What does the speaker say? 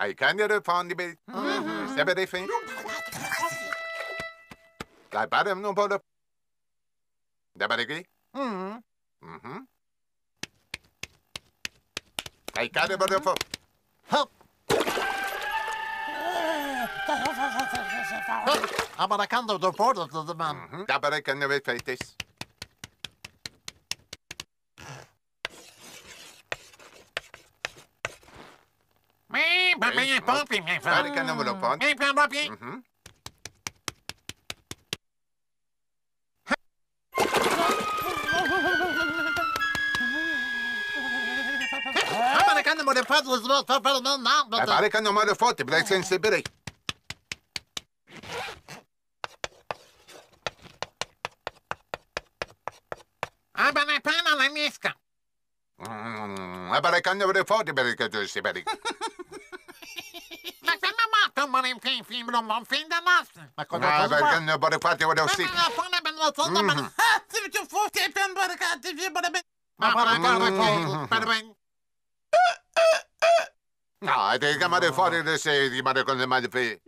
Hij kan je ervan niet meer. Ze hebben even. Daar ben hem nog wel op. Daar ben ik. Hij kan er wel op. Maar dat kan toch voordat de man. Daar ben ik en de weet feit is. Daar kan er wel op aan. Maar dat kan de moeder vader is wel verder dan naam. Daar kan nog maar de foto. Blijf zijn ze bereid. Maar ik ben al een miska. Maar ik kan nog de foto bereiken dus bereid. Maar ik ben maar maar in geen film om vinden lasten. Maar Nou, we kan nog de foto worden zien. Nou, ik kan maar de foto dus die maar de kon maar de.